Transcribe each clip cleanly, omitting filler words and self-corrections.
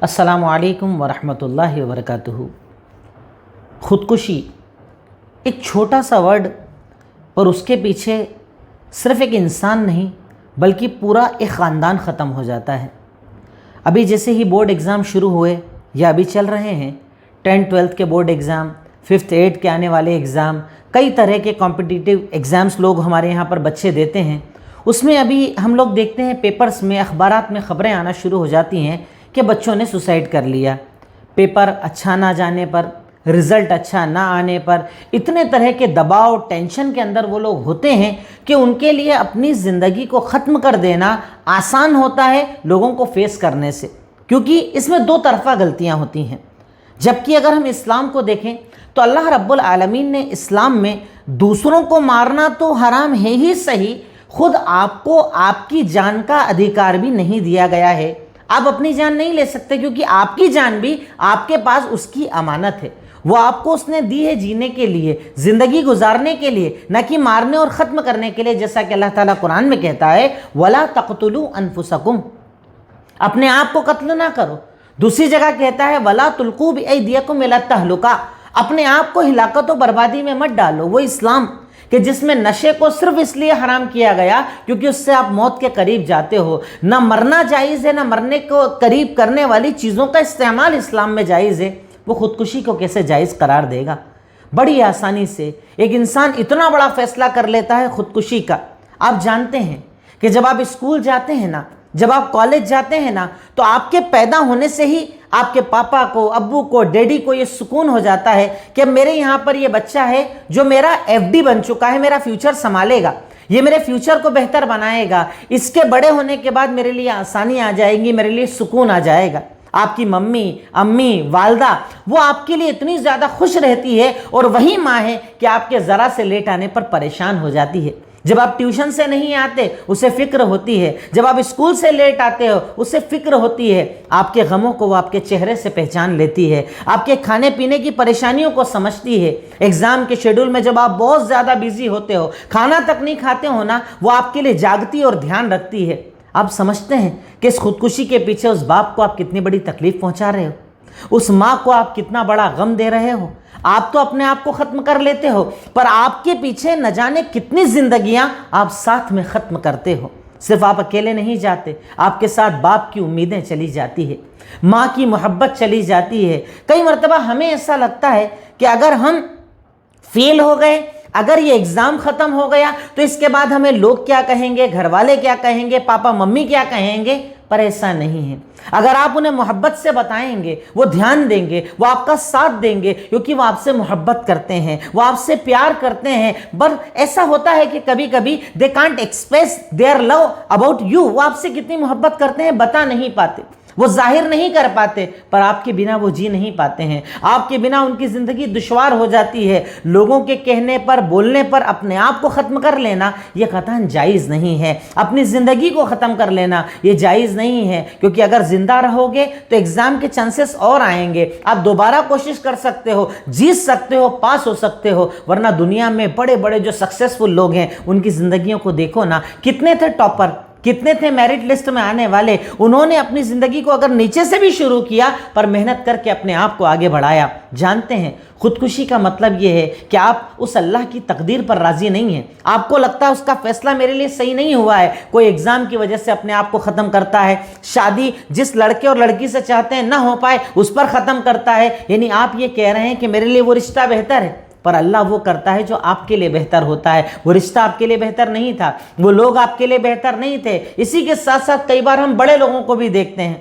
السلام علیکم ورحمۃ اللہ وبرکاتہ۔ خودکشی ایک چھوٹا سا ورڈ پر اس کے پیچھے صرف ایک انسان نہیں بلکہ پورا ایک خاندان ختم ہو جاتا ہے۔ ابھی جیسے ہی بورڈ ایگزام شروع ہوئے یا ابھی چل رہے ہیں 10th 12th کے بورڈ ایگزام، 5th 8th کے آنے والے ایگزام، کئی طرح کے کمپٹیٹیو ایگزامز لوگ ہمارے یہاں پر بچے دیتے ہیں۔ اس میں ابھی ہم لوگ دیکھتے ہیں پیپرز میں، اخبارات میں خبریں آنا شروع ہو جاتی ہیں کہ بچوں نے سوسائڈ کر لیا، پیپر اچھا نہ جانے پر، رزلٹ اچھا نہ آنے پر، اتنے طرح کے دباؤ ٹینشن کے اندر وہ لوگ ہوتے ہیں کہ ان کے لیے اپنی زندگی کو ختم کر دینا آسان ہوتا ہے لوگوں کو فیس کرنے سے، کیونکہ اس میں دو طرفہ غلطیاں ہوتی ہیں۔ جبکہ اگر ہم اسلام کو دیکھیں تو اللہ رب العالمین نے اسلام میں دوسروں کو مارنا تو حرام ہے ہی صحیح، خود آپ کو آپ کی جان کا ادھیکار بھی نہیں دیا گیا ہے۔ آپ اپنی جان نہیں لے سکتے کیونکہ آپ کی جان بھی آپ کے پاس اس کی امانت ہے، وہ آپ کو اس نے دی ہے جینے کے لیے، زندگی گزارنے کے لیے، نہ کہ مارنے اور ختم کرنے کے لیے، جیسا کہ اللہ تعالیٰ قرآن میں کہتا ہے وَلَا تَقْتُلُوا أَنفُسَكُمْ، اپنے آپ کو قتل نہ کرو۔ دوسری جگہ کہتا ہے وَلَا تُلْقُوا بِأَيْدِيكُمْ إِلَى التَّهْلُكَةِ، اپنے آپ کو ہلاکت و بربادی میں مت ڈالو۔ وہ اسلام کہ جس میں نشے کو صرف اس لیے حرام کیا گیا کیونکہ اس سے آپ موت کے قریب جاتے ہو، نہ مرنا جائز ہے، نہ مرنے کو قریب کرنے والی چیزوں کا استعمال اسلام میں جائز ہے، وہ خودکشی کو کیسے جائز قرار دے گا؟ بڑی آسانی سے ایک انسان اتنا بڑا فیصلہ کر لیتا ہے خودکشی کا۔ آپ جانتے ہیں کہ جب آپ اسکول جاتے ہیں نا، جب آپ کالج جاتے ہیں نا، تو آپ کے پیدا ہونے سے ہی آپ کے پاپا کو، ابو کو، ڈیڈی کو یہ سکون ہو جاتا ہے کہ میرے یہاں پر یہ بچہ ہے جو میرا FD بن چکا ہے، میرا فیوچر سنبھالے گا، یہ میرے فیوچر کو بہتر بنائے گا، اس کے بڑے ہونے کے بعد میرے لیے آسانی آ جائے گی، میرے لیے سکون آ جائے گا۔ آپ کی ممی، امی، والدہ وہ آپ کے لیے اتنی زیادہ خوش رہتی ہے، اور وہی ماں ہے کہ آپ کے ذرا سے لیٹ آنے پر پریشان ہو جاتی ہے۔ جب آپ ٹیوشن سے نہیں آتے اسے فکر ہوتی ہے، جب آپ اسکول سے لیٹ آتے ہو اسے فکر ہوتی ہے، آپ کے غموں کو وہ آپ کے چہرے سے پہچان لیتی ہے، آپ کے کھانے پینے کی پریشانیوں کو سمجھتی ہے۔ ایگزام کے شیڈول میں جب آپ بہت زیادہ بیزی ہوتے ہو، کھانا تک نہیں کھاتے ہو نا، وہ آپ کے لیے جاگتی اور دھیان رکھتی ہے۔ آپ سمجھتے ہیں کہ اس خودکشی کے پیچھے اس باپ کو آپ کتنی بڑی تکلیف پہنچا رہے ہو، اس ماں کو آپ کتنا بڑا غم دے رہے ہو۔ آپ تو اپنے آپ کو ختم کر لیتے ہو، پر آپ کے پیچھے نہ جانے کتنی زندگیاں آپ ساتھ میں ختم کرتے ہو۔ صرف آپ اکیلے نہیں جاتے، آپ کے ساتھ باپ کی امیدیں چلی جاتی ہے، ماں کی محبت چلی جاتی ہے۔ کئی مرتبہ ہمیں ایسا لگتا ہے کہ اگر ہم فیل ہو گئے، اگر یہ ایگزام ختم ہو گیا تو اس کے بعد ہمیں لوگ کیا کہیں گے، گھر والے کیا کہیں گے، پاپا ممی کیا کہیں گے، پر ایسا نہیں ہے۔ اگر آپ انہیں محبت سے بتائیں گے، وہ دھیان دیں گے، وہ آپ کا ساتھ دیں گے، کیونکہ وہ آپ سے محبت کرتے ہیں، وہ آپ سے پیار کرتے ہیں۔ بس ایسا ہوتا ہے کہ کبھی کبھی they can't express their love about you، وہ آپ سے کتنی محبت کرتے ہیں بتا نہیں پاتے، وہ ظاہر نہیں کر پاتے، پر آپ کے بنا وہ جی نہیں پاتے ہیں، آپ کے بنا ان کی زندگی دشوار ہو جاتی ہے۔ لوگوں کے کہنے پر، بولنے پر اپنے آپ کو ختم کر لینا یہ قطعاً جائز نہیں ہے، اپنی زندگی کو ختم کر لینا یہ جائز نہیں ہے، کیونکہ اگر زندہ رہو گے تو ایگزام کے چانسز اور آئیں گے، آپ دوبارہ کوشش کر سکتے ہو، جیت سکتے ہو، پاس ہو سکتے ہو۔ ورنہ دنیا میں بڑے بڑے جو سکسیسفل لوگ ہیں ان کی زندگیوں کو دیکھو نا، کتنے تھے ٹاپر، کتنے تھے میرٹ لسٹ میں آنے والے، انہوں نے اپنی زندگی کو اگر نیچے سے بھی شروع کیا پر محنت کر کے اپنے آپ کو آگے بڑھایا۔ جانتے ہیں خودکشی کا مطلب یہ ہے کہ آپ اس اللہ کی تقدیر پر راضی نہیں ہیں، آپ کو لگتا ہے اس کا فیصلہ میرے لیے صحیح نہیں ہوا ہے۔ کوئی ایگزام کی وجہ سے اپنے آپ کو ختم کرتا ہے، شادی جس لڑکے اور لڑکی سے چاہتے ہیں نہ ہو پائے اس پر ختم کرتا ہے، یعنی آپ یہ کہہ رہے ہیں کہ میرے لیے وہ رشتہ بہتر ہے، پر اللہ وہ کرتا ہے جو آپ کے لیے بہتر ہوتا ہے۔ وہ رشتہ آپ کے لیے بہتر نہیں تھا، وہ لوگ آپ کے لیے بہتر نہیں تھے۔ اسی کے ساتھ ساتھ کئی بار ہم بڑے لوگوں کو بھی دیکھتے ہیں،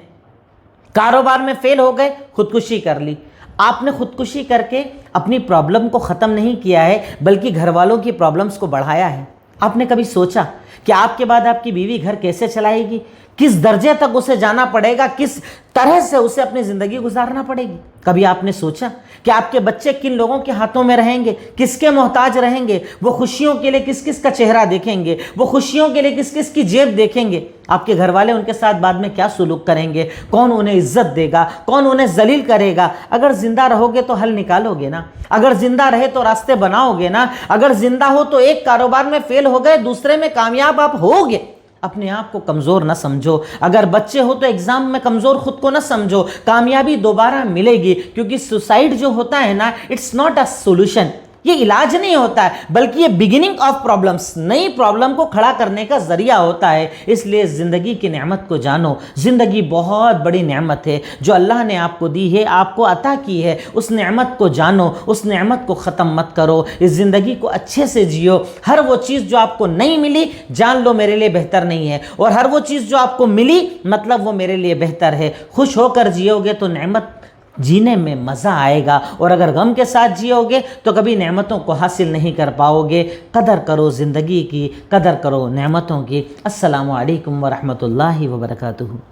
کاروبار میں فیل ہو گئے، خودکشی کر لی۔ آپ نے خودکشی کر کے اپنی پرابلم کو ختم نہیں کیا ہے بلکہ گھر والوں کی پرابلمز کو بڑھایا ہے۔ آپ نے کبھی سوچا کہ آپ کے بعد آپ کی بیوی گھر کیسے چلائے گی، کس درجے تک اسے جانا پڑے گا، کس طرح سے اسے اپنی زندگی گزارنا پڑے گی؟ کبھی آپ نے سوچا کہ آپ کے بچے کن لوگوں کے ہاتھوں میں رہیں گے، کس کے محتاج رہیں گے، وہ خوشیوں کے لیے کس کس کا چہرہ دیکھیں گے، وہ خوشیوں کے لیے کس کس کی جیب دیکھیں گے؟ آپ کے گھر والے ان کے ساتھ بعد میں کیا سلوک کریں گے، کون انہیں عزت دے گا، کون انہیں ذلیل کرے گا؟ اگر زندہ رہو گے تو حل نکالو گے نا، اگر زندہ رہے تو راستے بناؤ گے نا، اگر زندہ ہو تو ایک کاروبار میں فیل ہو گئے دوسرے میں کامیاب آپ ہوگے، اپنے آپ کو کمزور نہ سمجھو. اگر بچے ہو تو ایگزام میں کمزور خود کو نہ سمجھو. کامیابی دوبارہ ملے گی، کیونکہ سوسائڈ جو ہوتا ہے نا، اٹس ناٹ اے سولوشن. یہ علاج نہیں ہوتا ہے، بلکہ یہ بگننگ آف پرابلمس، نئی پرابلم کو کھڑا کرنے کا ذریعہ ہوتا ہے. اس لیے زندگی کی نعمت کو جانو. زندگی بہت بڑی نعمت ہے جو اللہ نے آپ کو دی ہے، آپ کو عطا کی ہے. اس نعمت کو جانو، اس نعمت کو ختم مت کرو. اس زندگی کو اچھے سے جیو. ہر وہ چیز جو آپ کو نہیں ملی، جان لو میرے لیے بہتر نہیں ہے، اور ہر وہ چیز جو آپ کو ملی، مطلب وہ میرے لیے بہتر ہے. خوش ہو کر جیو گے تو نعمت جینے میں مزہ آئے گا، اور اگر غم کے ساتھ جیو گے تو کبھی نعمتوں کو حاصل نہیں کر پاؤ گے. قدر کرو زندگی کی، قدر کرو نعمتوں کی. السلام علیکم ورحمۃ اللہ وبرکاتہ.